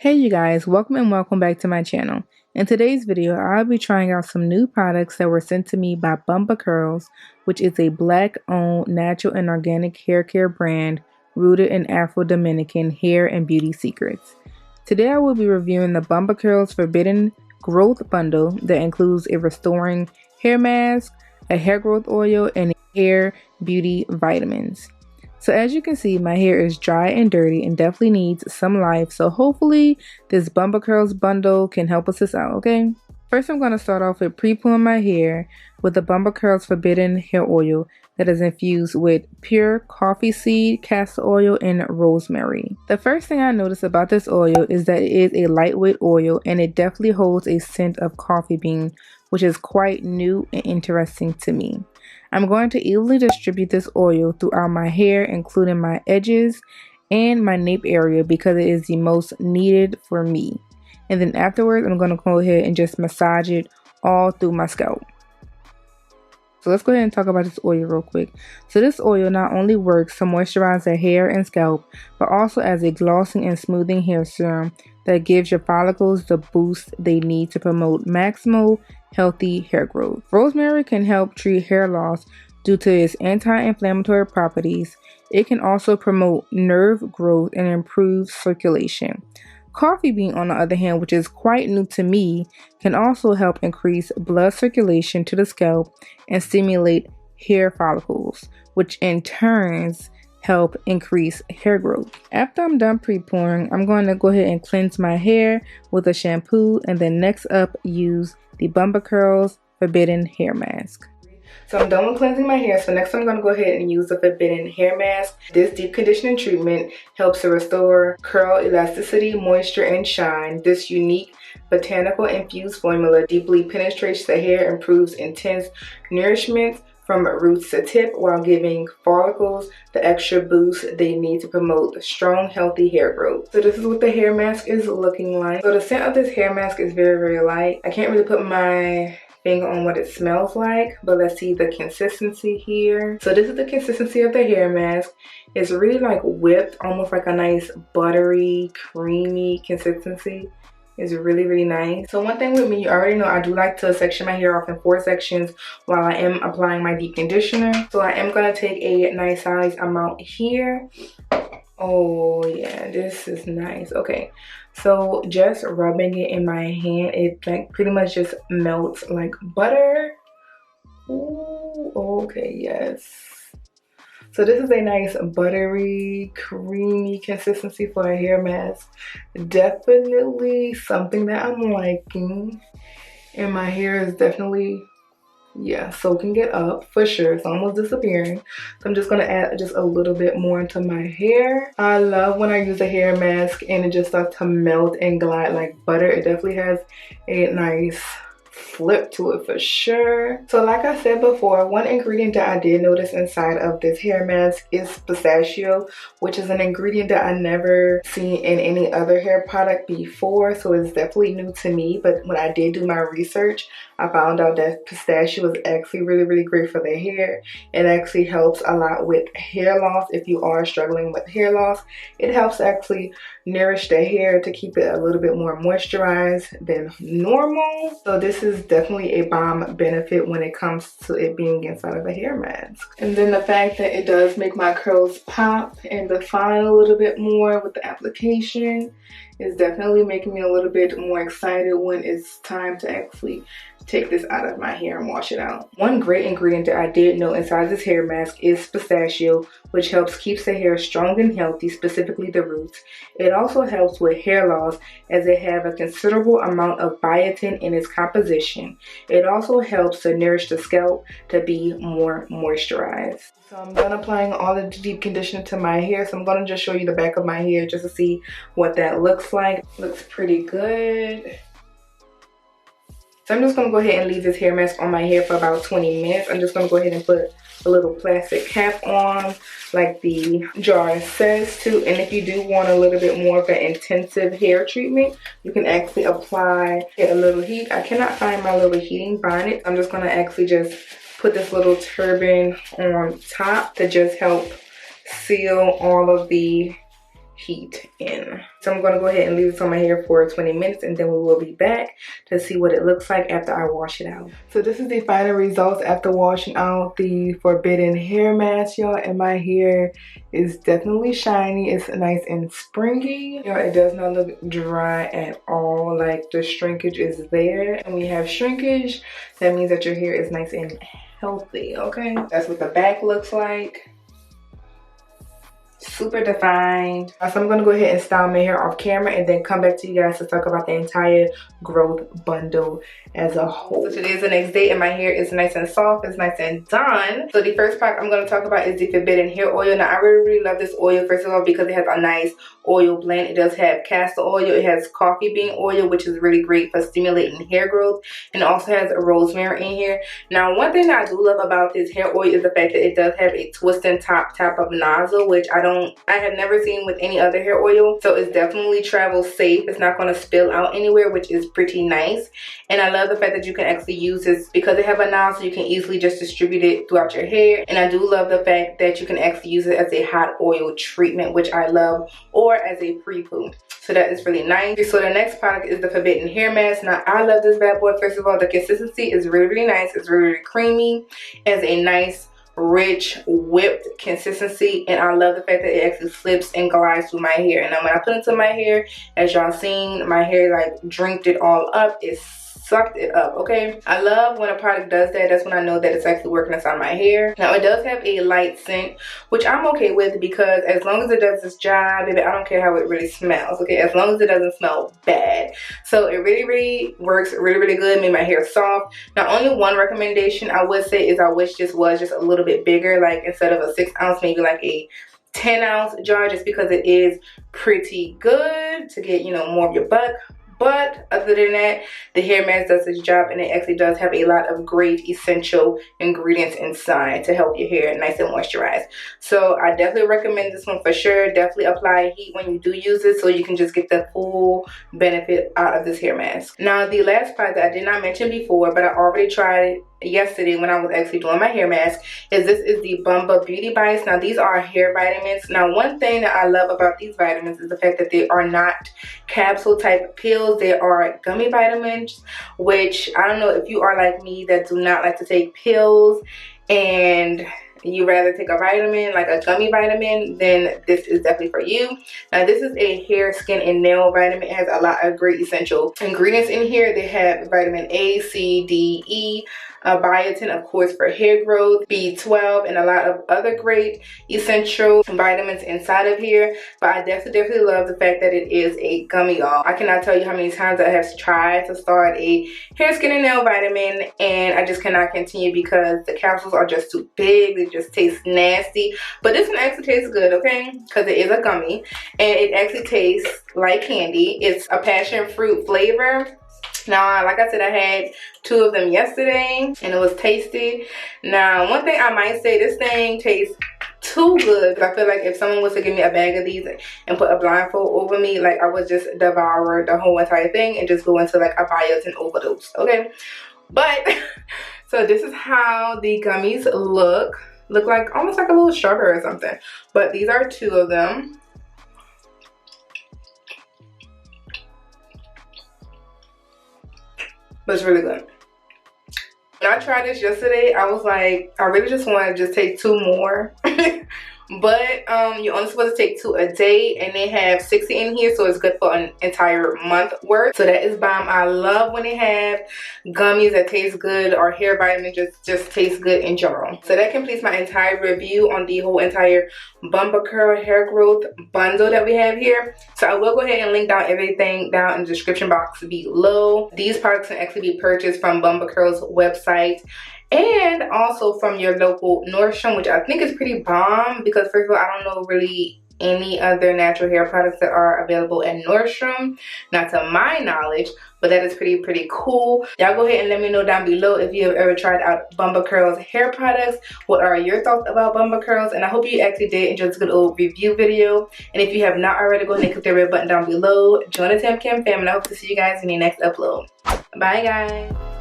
Hey you guys, welcome back to my channel. In today's video, I'll be trying out some new products that were sent to me by Bomba Curls, which is a black-owned natural and organic hair care brand rooted in Afro-Dominican hair and beauty secrets. Today I will be reviewing the Bomba Curls Forbidden Growth Bundle that includes a restoring hair mask, a hair growth oil, and hair beauty vitamins. So as you can see, my hair is dry and dirty and definitely needs some life. So hopefully this Bomba Curls bundle can help us out, okay? First, I'm going to start off with pre-pooling my hair with the Bomba Curls Forbidden Hair Oil that is infused with pure coffee seed, castor oil, and rosemary. The first thing I noticed about this oil is that it is a lightweight oil and it definitely holds a scent of coffee bean, which is quite new and interesting to me. I'm going to evenly distribute this oil throughout my hair, including my edges and my nape area because it is the most needed for me. And then afterwards, I'm going to go ahead and just massage it all through my scalp. So let's go ahead and talk about this oil real quick. So this oil not only works to moisturize the hair and scalp, but also as a glossing and smoothing hair serum that gives your follicles the boost they need to promote maximal healthy hair growth. Rosemary can help treat hair loss due to its anti-inflammatory properties. It can also promote nerve growth and improve circulation. Coffee bean, on the other hand, which is quite new to me, can also help increase blood circulation to the scalp and stimulate hair follicles, which in turns help increase hair growth. After I'm done pre-pouring, I'm going to go ahead and cleanse my hair with a shampoo, and then next up use the Bomba Curls Forbidden Hair Mask. So I'm done with cleansing my hair, so next I'm going to go ahead and use the Forbidden Hair Mask. This deep conditioning treatment helps to restore curl elasticity, moisture, and shine. This unique botanical infused formula deeply penetrates the hair, improves intense nourishment from roots to tip while giving follicles the extra boost they need to promote strong, healthy hair growth. So this is what the hair mask is looking like. So the scent of this hair mask is very light. I can't really put my finger on what it smells like, but let's see the consistency here. So this is the consistency of the hair mask. It's really like whipped, almost like a nice buttery, creamy consistency. It's really nice. So one thing with me, you already know I do like to section my hair off in 4 sections while I am applying my deep conditioner. So I am going to take a nice size amount here. Oh yeah, this is nice. Okay, so just rubbing it in my hand, it like pretty much just melts like butter. Ooh, okay, yes. So this is a nice buttery, creamy consistency for a hair mask. Definitely something that I'm liking. And my hair is definitely, yeah, soaking it up for sure. It's almost disappearing. So I'm just gonna add just a little bit more into my hair. I love when I use a hair mask and it just starts to melt and glide like butter. It definitely has a nice flip to it for sure. So like I said before, one ingredient that I did notice inside of this hair mask is pistachio, which is an ingredient that I never seen in any other hair product before, so it's definitely new to me. But when I did do my research, I found out that pistachio is actually really great for the hair. It actually helps a lot with hair loss. If you are struggling with hair loss, it helps actually nourish the hair to keep it a little bit more moisturized than normal. So this is definitely a bomb benefit when it comes to it being inside of a hair mask. And then the fact that it does make my curls pop and define a little bit more with the application is definitely making me a little bit more excited when it's time to actually take this out of my hair and wash it out. One great ingredient that I did know inside this hair mask is pistachio, which helps keep the hair strong and healthy, specifically the roots. It also helps with hair loss as it has a considerable amount of biotin in its composition. It also helps to nourish the scalp to be more moisturized. So I'm done applying all the deep conditioner to my hair. So I'm going to just show you the back of my hair just to see what that looks like. Looks pretty good. So I'm just going to go ahead and leave this hair mask on my hair for about 20 minutes. I'm just going to go ahead and put a little plastic cap on like the jar says to. And if you do want a little bit more of an intensive hair treatment, you can actually apply a little heat. I cannot find my little heating bonnet. I'm just going to actually just put this little turban on top to just help seal all of the heat in. So I'm going to go ahead and leave this on my hair for 20 minutes and then we will be back to see what it looks like after I wash it out. So this is the final results after washing out the Forbidden Hair Mask, y'all, and my hair is definitely shiny. It's nice and springy. Y'all, it does not look dry at all. Like, the shrinkage is there, and when you have shrinkage, that means that your hair is nice and healthy, okay? That's what the back looks like. Super defined. So I'm gonna go ahead and style my hair off camera and then come back to you guys to talk about the entire growth bundle as a whole. So today's the next day and my hair is nice and soft, it's nice and done. So the first product I'm gonna talk about is the Forbidden Hair Oil. Now I really love this oil, first of all, because it has a nice oil blend. It does have castor oil, it has coffee bean oil, which is really great for stimulating hair growth, and it also has a rosemary in here. Now one thing that I do love about this hair oil is the fact that it does have a twisting top of nozzle, which I have never seen with any other hair oil. So it's definitely travel safe. It's not going to spill out anywhere, which is pretty nice. And I love the fact that you can actually use this because they have a nozzle. You can easily just distribute it throughout your hair. And I do love the fact that you can actually use it as a hot oil treatment, which I love, or as a pre-poo. So that is really nice. So the next product is the Forbidden Hair Mask. Now I love this bad boy. First of all, the consistency is really nice. It's really creamy. It has a nice rich whipped consistency, and I love the fact that it actually slips and glides through my hair. And then when I put it into my hair, as y'all seen, my hair like drinked it all up. It sucked it up, okay? I love when a product does that. That's when I know that it's actually working inside my hair. Now it does have a light scent, which I'm okay with because as long as it does its job, baby, I don't care how it really smells, okay? As long as it doesn't smell bad. So it really works really good, made my hair soft. Now only one recommendation I would say is I wish this was just a little bit bigger, like instead of a 6 ounce, maybe like a 10-ounce jar, just because it is pretty good to get, you know, more of your buck. But other than that, the hair mask does its job, and it actually does have a lot of great essential ingredients inside to help your hair nice and moisturized. So I definitely recommend this one for sure. Definitely apply heat when you do use it so you can just get the full benefit out of this hair mask. Now the last product that I did not mention before, but I already tried yesterday when I was actually doing my hair mask, is the Bomba Beauty Bites. Now these are hair vitamins. Now one thing that I love about these vitamins is the fact that they are not capsule type pills. They are gummy vitamins, which I don't know if you are like me that do not like to take pills and you rather take a vitamin, like a gummy vitamin, then this is definitely for you. Now this is a hair, skin, and nail vitamin. It has a lot of great essential ingredients in here. They have vitamin A, C, D, E, biotin, of course, for hair growth, B12, and a lot of other great essential vitamins inside of here. But I definitely love the fact that it is a gummy, y'all. I cannot tell you how many times I have tried to start a hair, skin, and nail vitamin, and I just cannot continue because the capsules are just too big. They just taste nasty. But this one actually tastes good, okay? Because it is a gummy, and it actually tastes like candy. It's a passion fruit flavor. Now, like I said, I had 2 of them yesterday, and it was tasty. Now, one thing I might say, this thing tastes too good. I feel like if someone was to give me a bag of these and put a blindfold over me, like I would just devour the whole entire thing and just go into like a biotin overdose, okay? But, so this is how the gummies look like, almost like a little strawberry or something. But these are 2 of them. But it's really good. When I tried this yesterday, I was like, I really just want to just take 2 more. But you're only supposed to take 2 a day, and they have 60 in here, so it's good for an entire month worth. So that is bomb. I love when they have gummies that taste good, or hair vitamins just taste good in general. So that completes my entire review on the whole entire Bomba Curl hair growth bundle that we have here. So I will go ahead and link down everything down in the description box below. These products can actually be purchased from Bomba Curl's website, and also from your local Nordstrom, which I think is pretty bomb because first of all, I don't know really any other natural hair products that are available at Nordstrom, not to my knowledge, but that is pretty cool. Y'all go ahead and let me know down below if you have ever tried out Bomba Curls hair products. What are your thoughts about Bomba Curls? And I hope you actually did enjoy this good old review video. And if you have not already, go ahead and click the red button down below. Join the TAM KAM fam, and I hope to see you guys in the next upload. Bye guys.